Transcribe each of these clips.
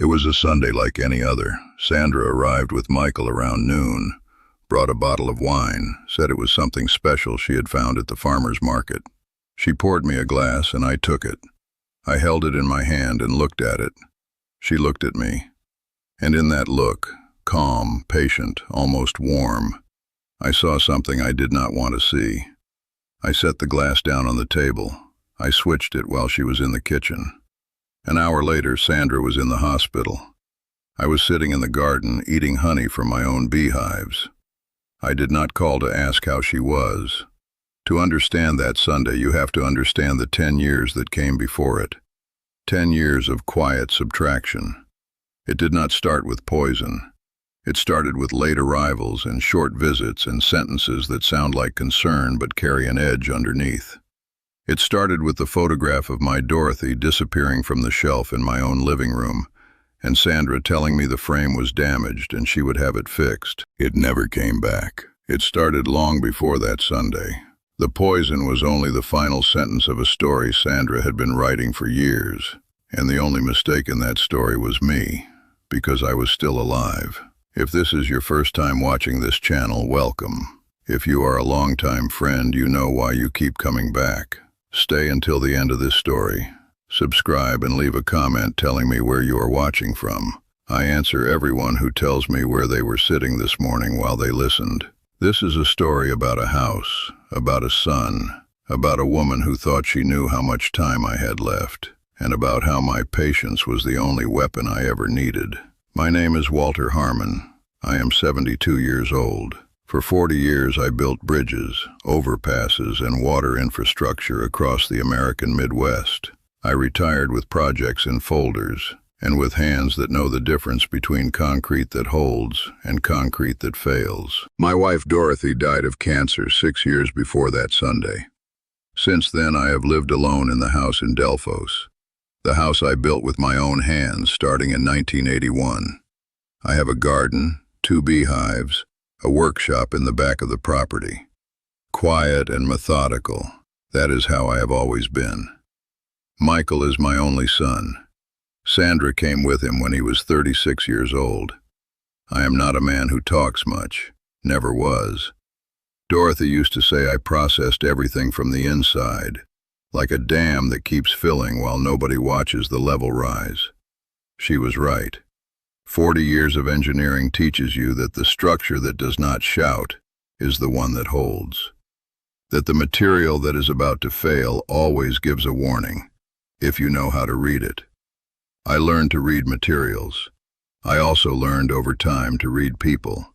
It was a Sunday like any other. Sandra arrived with Michael around noon, brought a bottle of wine, said it was something special she had found at the farmer's market. She poured me a glass and I took it. I held it in my hand and looked at it. She looked at me. And in that look, calm, patient, almost warm, I saw something I did not want to see. I set the glass down on the table. I switched it while she was in the kitchen. An hour later, Sandra was in the hospital. I was sitting in the garden, eating honey from my own beehives. I did not call to ask how she was. To understand that Sunday, you have to understand the 10 years that came before it. 10 years of quiet subtraction. It did not start with poison. It started with late arrivals and short visits and sentences that sound like concern but carry an edge underneath. It started with the photograph of my Dorothy disappearing from the shelf in my own living room, and Sandra telling me the frame was damaged and she would have it fixed. It never came back. It started long before that Sunday. The poison was only the final sentence of a story Sandra had been writing for years, and the only mistake in that story was me, because I was still alive. If this is your first time watching this channel, welcome. If you are a long-time friend, you know why you keep coming back. Stay until the end of this story. Subscribe and leave a comment telling me where you are watching from. I answer everyone who tells me where they were sitting this morning while they listened. This is a story about a house, about a son, about a woman who thought she knew how much time I had left, and about how my patience was the only weapon I ever needed. My name is Walter Harmon. I am 72 years old. For 40 years I built bridges, overpasses, and water infrastructure across the American Midwest. I retired with projects in folders, and with hands that know the difference between concrete that holds and concrete that fails. My wife Dorothy died of cancer 6 years before that Sunday. Since then I have lived alone in the house in Delphos, the house I built with my own hands starting in 1981. I have a garden, 2 beehives, a workshop in the back of the property. Quiet and methodical, that is how I have always been. Michael is my only son. Sandra came with him when he was 36 years old. I am not a man who talks much, never was. Dorothy used to say I processed everything from the inside, like a dam that keeps filling while nobody watches the level rise. She was right. 40 years of engineering teaches you that the structure that does not shout is the one that holds. That the material that is about to fail always gives a warning, if you know how to read it. I learned to read materials. I also learned over time to read people.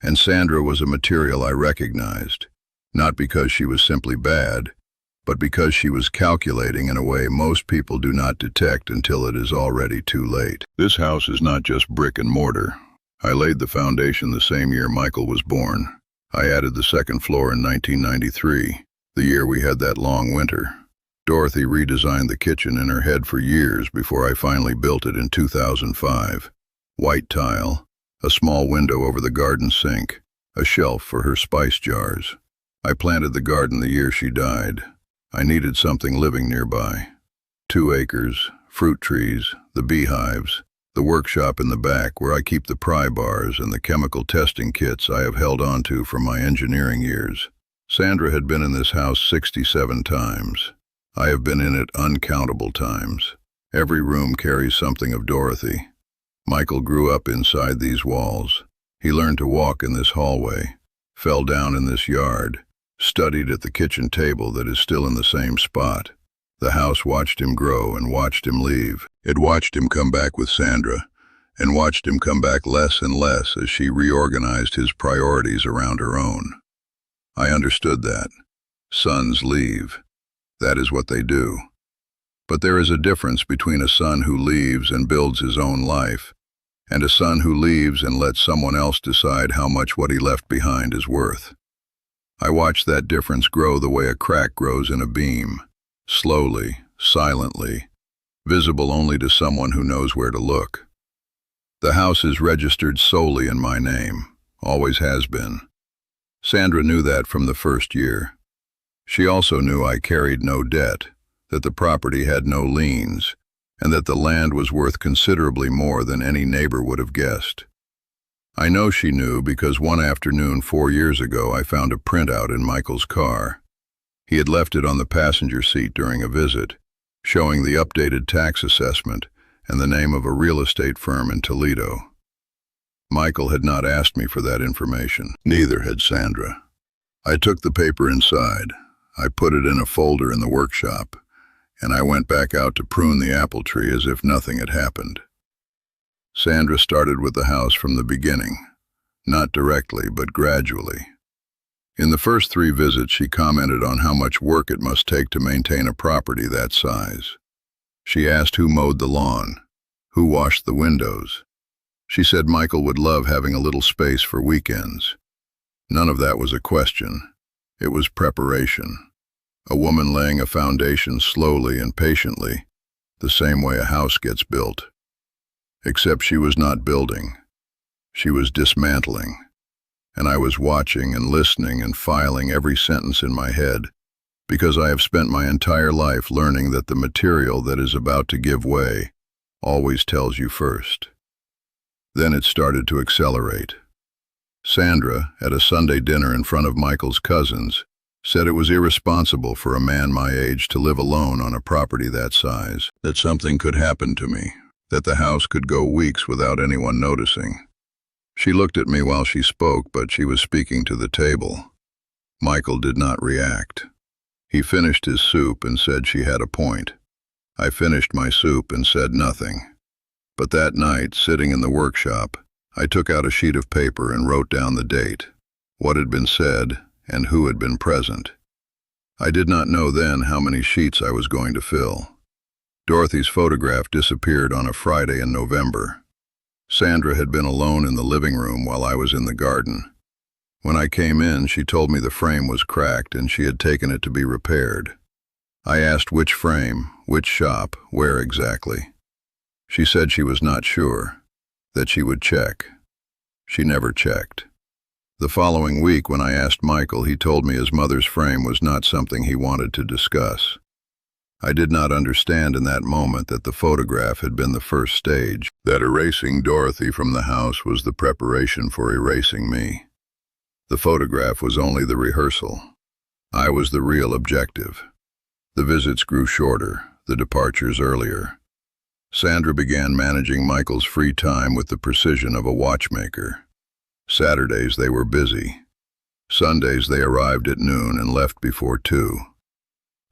And Sandra was a material I recognized, not because she was simply bad, but because she was calculating in a way most people do not detect until it is already too late. This house is not just brick and mortar. I laid the foundation the same year Michael was born. I added the second floor in 1993, the year we had that long winter. Dorothy redesigned the kitchen in her head for years before I finally built it in 2005. White tile, a small window over the garden sink, a shelf for her spice jars. I planted the garden the year she died. I needed something living nearby. 2 acres, fruit trees, the beehives, the workshop in the back where I keep the pry bars and the chemical testing kits I have held on to from my engineering years. Sandra had been in this house 67 times. I have been in it uncountable times. Every room carries something of Dorothy. Michael grew up inside these walls. He learned to walk in this hallway, fell down in this yard, studied at the kitchen table that is still in the same spot. The house watched him grow and watched him leave. It watched him come back with Sandra, and watched him come back less and less as she reorganized his priorities around her own. I understood that. Sons leave. That is what they do. But there is a difference between a son who leaves and builds his own life, and a son who leaves and lets someone else decide how much what he left behind is worth. I watched that difference grow the way a crack grows in a beam, slowly, silently, visible only to someone who knows where to look. The house is registered solely in my name, always has been. Sandra knew that from the first year. She also knew I carried no debt, that the property had no liens, and that the land was worth considerably more than any neighbor would have guessed. I know she knew because one afternoon 4 years ago I found a printout in Michael's car. He had left it on the passenger seat during a visit, showing the updated tax assessment and the name of a real estate firm in Toledo. Michael had not asked me for that information. Neither had Sandra. I took the paper inside. I put it in a folder in the workshop, and I went back out to prune the apple tree as if nothing had happened. Sandra started with the house from the beginning, not directly, but gradually. In the first 3 visits, she commented on how much work it must take to maintain a property that size. She asked who mowed the lawn, who washed the windows. She said Michael would love having a little space for weekends. None of that was a question. It was preparation. A woman laying a foundation slowly and patiently, the same way a house gets built. Except she was not building. She was dismantling. And I was watching and listening and filing every sentence in my head, because I have spent my entire life learning that the material that is about to give way always tells you first. Then it started to accelerate. Sandra, at a Sunday dinner in front of Michael's cousins, said it was irresponsible for a man my age to live alone on a property that size, that something could happen to me, that the house could go weeks without anyone noticing. She looked at me while she spoke, but she was speaking to the table. Michael did not react. He finished his soup and said she had a point. I finished my soup and said nothing. But that night, sitting in the workshop, I took out a sheet of paper and wrote down the date, what had been said, and who had been present. I did not know then how many sheets I was going to fill. Dorothy's photograph disappeared on a Friday in November. Sandra had been alone in the living room while I was in the garden. When I came in, she told me the frame was cracked and she had taken it to be repaired. I asked which frame, which shop, where exactly. She said she was not sure, that she would check. She never checked. The following week, when I asked Michael, he told me his mother's frame was not something he wanted to discuss. I did not understand in that moment that the photograph had been the first stage, that erasing Dorothy from the house was the preparation for erasing me. The photograph was only the rehearsal. I was the real objective. The visits grew shorter, the departures earlier. Sandra began managing Michael's free time with the precision of a watchmaker. Saturdays they were busy. Sundays they arrived at noon and left before 2.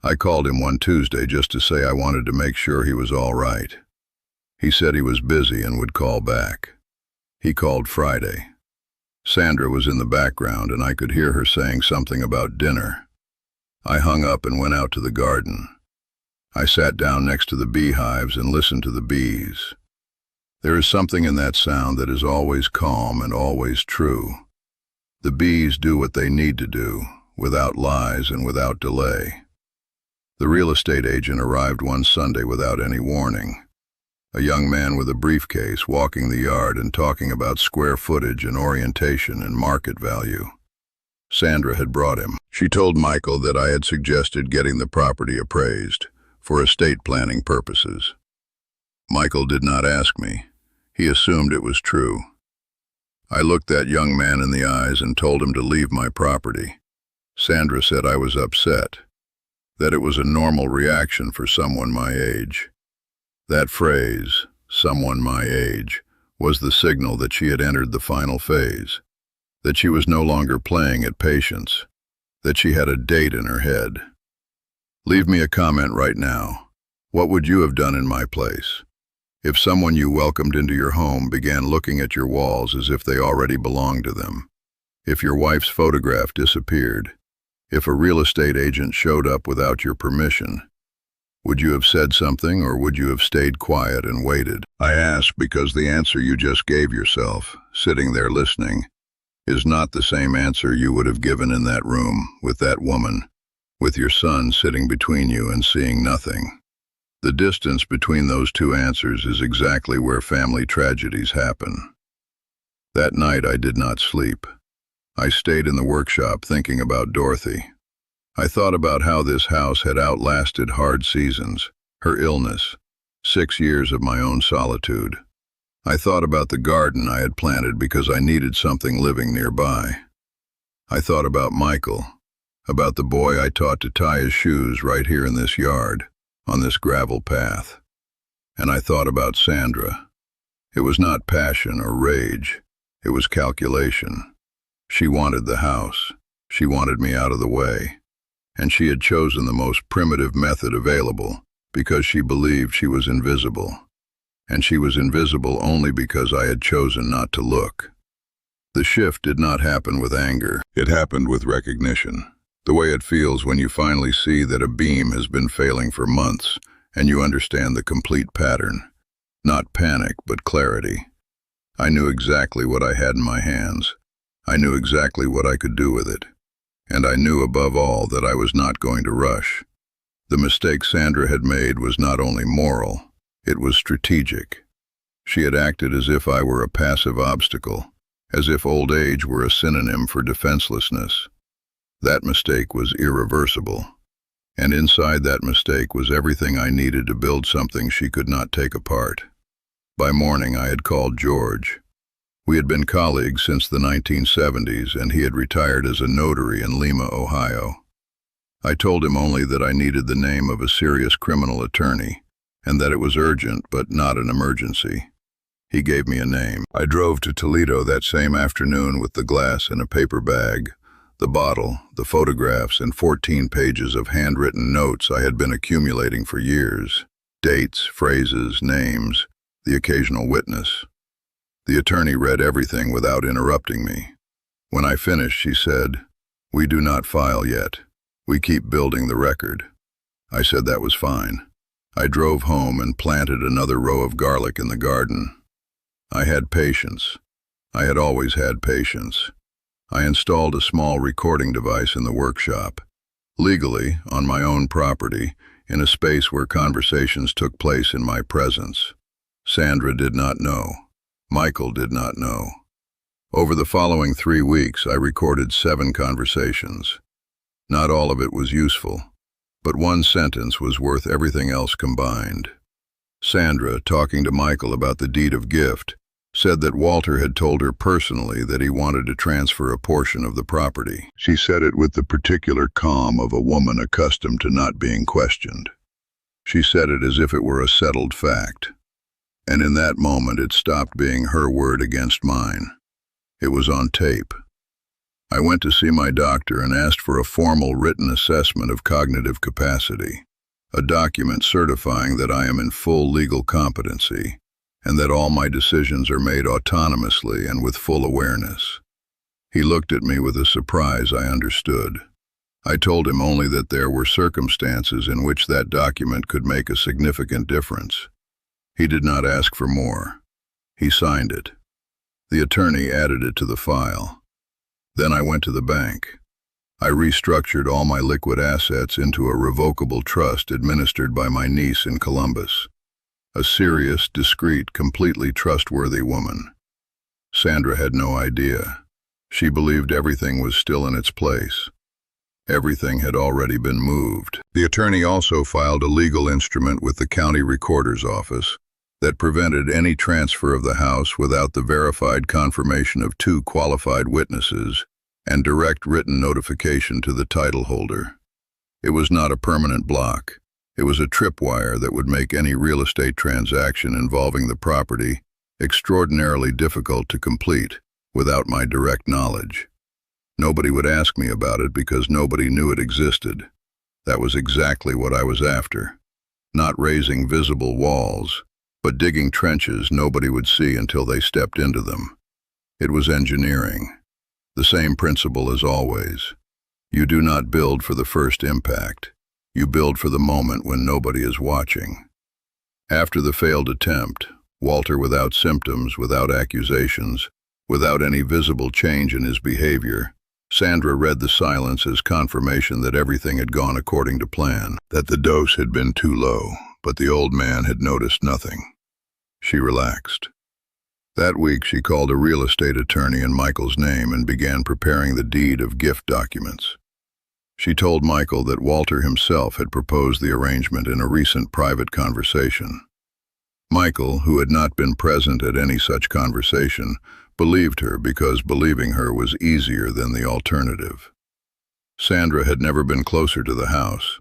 I called him one Tuesday just to say I wanted to make sure he was all right. He said he was busy and would call back. He called Friday. Sandra was in the background and I could hear her saying something about dinner. I hung up and went out to the garden. I sat down next to the beehives and listened to the bees. There is something in that sound that is always calm and always true. The bees do what they need to do, without lies and without delay. The real estate agent arrived one Sunday without any warning. A young man with a briefcase walking the yard and talking about square footage and orientation and market value. Sandra had brought him. She told Michael that I had suggested getting the property appraised for estate planning purposes. Michael did not ask me. He assumed it was true. I looked that young man in the eyes and told him to leave my property. Sandra said I was upset, that it was a normal reaction for someone my age. That phrase, someone my age, was the signal that she had entered the final phase, that she was no longer playing at patience, that she had a date in her head. Leave me a comment right now. What would you have done in my place? If someone you welcomed into your home began looking at your walls as if they already belonged to them, if your wife's photograph disappeared, if a real estate agent showed up without your permission, would you have said something or would you have stayed quiet and waited? I ask because the answer you just gave yourself, sitting there listening, is not the same answer you would have given in that room with that woman, with your son sitting between you and seeing nothing. The distance between those two answers is exactly where family tragedies happen. That night I did not sleep. I stayed in the workshop thinking about Dorothy. I thought about how this house had outlasted hard seasons, her illness, 6 years of my own solitude. I thought about the garden I had planted because I needed something living nearby. I thought about Michael, about the boy I taught to tie his shoes right here in this yard, on this gravel path. And I thought about Sandra. It was not passion or rage. It was calculation. She wanted the house. She wanted me out of the way. And she had chosen the most primitive method available because she believed she was invisible. And she was invisible only because I had chosen not to look. The shift did not happen with anger. It happened with recognition. The way it feels when you finally see that a beam has been failing for months and you understand the complete pattern. Not panic, but clarity. I knew exactly what I had in my hands. I knew exactly what I could do with it. And I knew above all that I was not going to rush. The mistake Sandra had made was not only moral, it was strategic. She had acted as if I were a passive obstacle, as if old age were a synonym for defenselessness. That mistake was irreversible. And inside that mistake was everything I needed to build something she could not take apart. By morning I had called George. We had been colleagues since the 1970s, and he had retired as a notary in Lima, Ohio. I told him only that I needed the name of a serious criminal attorney, and that it was urgent but not an emergency. He gave me a name. I drove to Toledo that same afternoon with the glass in a paper bag, the bottle, the photographs, and 14 pages of handwritten notes I had been accumulating for years. Dates, phrases, names, the occasional witness. The attorney read everything without interrupting me. When I finished, she said, "We do not file yet. We keep building the record." I said that was fine. I drove home and planted another row of garlic in the garden. I had patience. I had always had patience. I installed a small recording device in the workshop, legally, on my own property, in a space where conversations took place in my presence. Sandra did not know. Michael did not know. Over the following 3 weeks, I recorded 7 conversations. Not all of it was useful, but one sentence was worth everything else combined. Sandra, talking to Michael about the deed of gift, said that Walter had told her personally that he wanted to transfer a portion of the property. She said it with the particular calm of a woman accustomed to not being questioned. She said it as if it were a settled fact. And in that moment it stopped being her word against mine. It was on tape. I went to see my doctor and asked for a formal written assessment of cognitive capacity, a document certifying that I am in full legal competency, and that all my decisions are made autonomously and with full awareness. He looked at me with a surprise I understood. I told him only that there were circumstances in which that document could make a significant difference. He did not ask for more. He signed it. The attorney added it to the file. Then I went to the bank. I restructured all my liquid assets into a revocable trust administered by my niece in Columbus. A serious, discreet, completely trustworthy woman. Sandra had no idea. She believed everything was still in its place. Everything had already been moved. The attorney also filed a legal instrument with the county recorder's office that prevented any transfer of the house without the verified confirmation of 2 qualified witnesses and direct written notification to the title holder. It was not a permanent block. It was a tripwire that would make any real estate transaction involving the property extraordinarily difficult to complete without my direct knowledge. Nobody would ask me about it because nobody knew it existed. That was exactly what I was after. Not raising visible walls, but digging trenches nobody would see until they stepped into them. It was engineering. The same principle as always. You do not build for the first impact. You build for the moment when nobody is watching. After the failed attempt, Walter, without symptoms, without accusations, without any visible change in his behavior, Sandra read the silence as confirmation that everything had gone according to plan, that the dose had been too low, but the old man had noticed nothing. She relaxed. That week she called a real estate attorney in Michael's name and began preparing the deed of gift documents. She told Michael that Walter himself had proposed the arrangement in a recent private conversation. Michael, who had not been present at any such conversation, believed her because believing her was easier than the alternative. Sandra had never been closer to the house.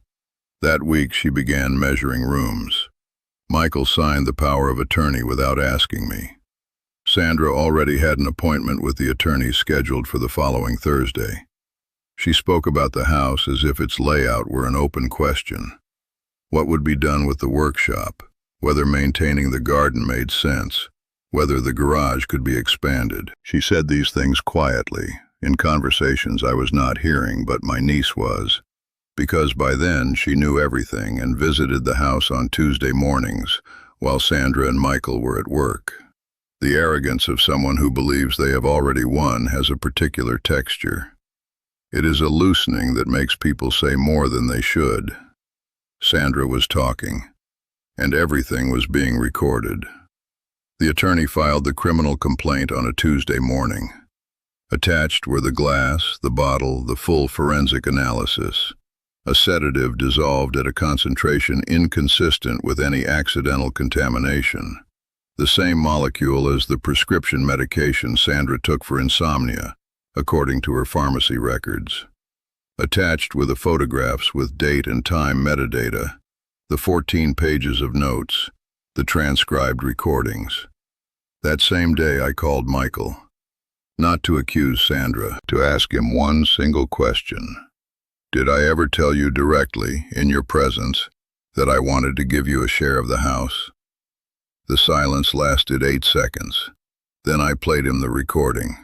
That week she began measuring rooms. Michael signed the power of attorney without asking me. Sandra already had an appointment with the attorney scheduled for the following Thursday. She spoke about the house as if its layout were an open question. What would be done with the workshop, whether maintaining the garden made sense, whether the garage could be expanded. She said these things quietly, in conversations I was not hearing, but my niece was, because by then she knew everything and visited the house on Tuesday mornings while Sandra and Michael were at work. The arrogance of someone who believes they have already won has a particular texture. It is a loosening that makes people say more than they should. Sandra was talking, and everything was being recorded. The attorney filed the criminal complaint on a Tuesday morning. Attached were the glass, the bottle, the full forensic analysis. A sedative dissolved at a concentration inconsistent with any accidental contamination. The same molecule as the prescription medication Sandra took for insomnia, according to her pharmacy records. Attached were the photographs with date and time metadata, the 14 pages of notes, the transcribed recordings. That same day I called Michael, not to accuse Sandra, to ask him one single question. Did I ever tell you directly, in your presence, that I wanted to give you a share of the house? The silence lasted 8 seconds. Then I played him the recording.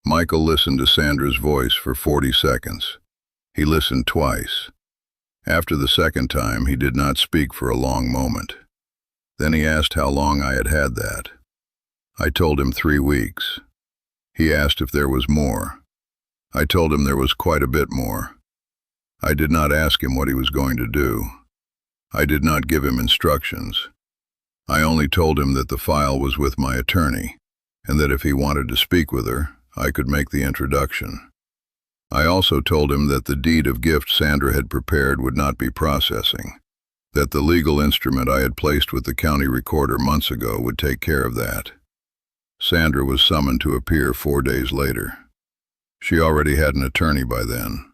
Michael listened to Sandra's voice for 40 seconds. He listened twice. After the second time, he did not speak for a long moment. Then he asked how long I had had that. I told him 3 weeks. He asked if there was more. I told him there was quite a bit more. I did not ask him what he was going to do. I did not give him instructions. I only told him that the file was with my attorney, and that if he wanted to speak with her, I could make the introduction. I also told him that the deed of gift Sandra had prepared would not be processing, that the legal instrument I had placed with the county recorder months ago would take care of that. Sandra was summoned to appear 4 days later. She already had an attorney by then.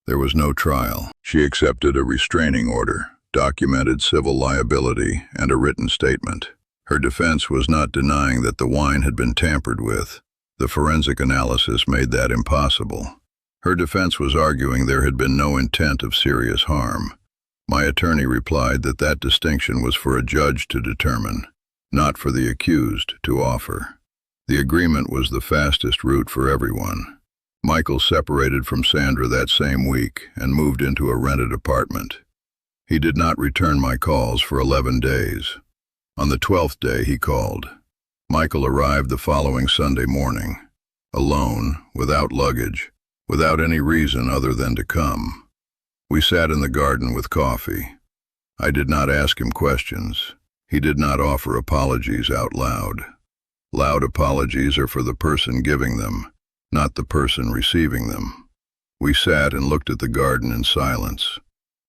There was no trial. She accepted a restraining order, documented civil liability, and a written statement. Her defense was not denying that the wine had been tampered with. The forensic analysis made that impossible. Her defense was arguing there had been no intent of serious harm. My attorney replied that that distinction was for a judge to determine, not for the accused to offer. The agreement was the fastest route for everyone. Michael separated from Sandra that same week and moved into a rented apartment. He did not return my calls for 11 days. On the 12th day he called. Michael arrived the following Sunday morning, alone, without luggage, without any reason other than to come. We sat in the garden with coffee. I did not ask him questions. He did not offer apologies out loud. Loud apologies are for the person giving them, not the person receiving them. We sat and looked at the garden in silence.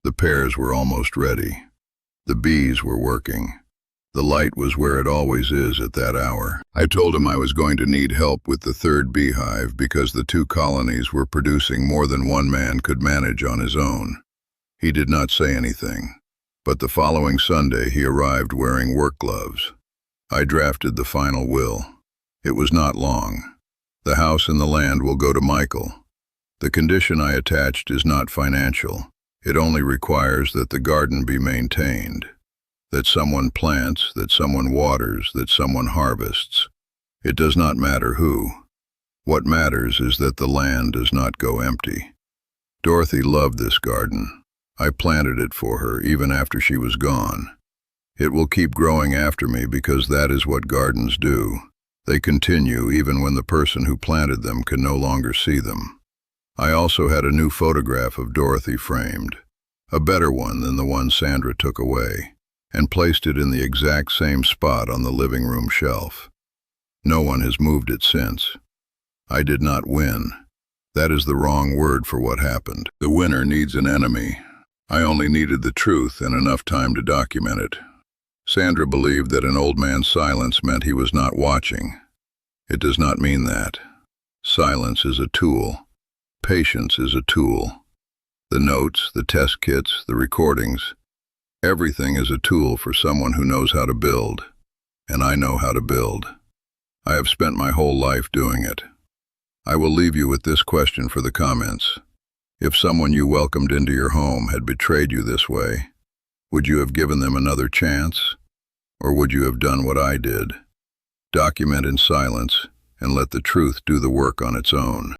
The pears were almost ready. The bees were working. The light was where it always is at that hour. I told him I was going to need help with the 3rd beehive because the 2 colonies were producing more than one man could manage on his own. He did not say anything, but the following Sunday he arrived wearing work gloves. I drafted the final will. It was not long. The house and the land will go to Michael. The condition I attached is not financial. It only requires that the garden be maintained, that someone plants, that someone waters, that someone harvests. It does not matter who. What matters is that the land does not go empty. Dorothy loved this garden. I planted it for her even after she was gone. It will keep growing after me because that is what gardens do. They continue even when the person who planted them can no longer see them. I also had a new photograph of Dorothy framed, a better one than the one Sandra took away, and placed it in the exact same spot on the living room shelf. No one has moved it since. I did not win. That is the wrong word for what happened. The winner needs an enemy. I only needed the truth and enough time to document it. Sandra believed that an old man's silence meant he was not watching. It does not mean that. Silence is a tool. Patience is a tool. The notes, the test kits, the recordings, everything is a tool for someone who knows how to build. And I know how to build. I have spent my whole life doing it. I will leave you with this question for the comments. If someone you welcomed into your home had betrayed you this way, would you have given them another chance? Or would you have done what I did? Document in silence and let the truth do the work on its own.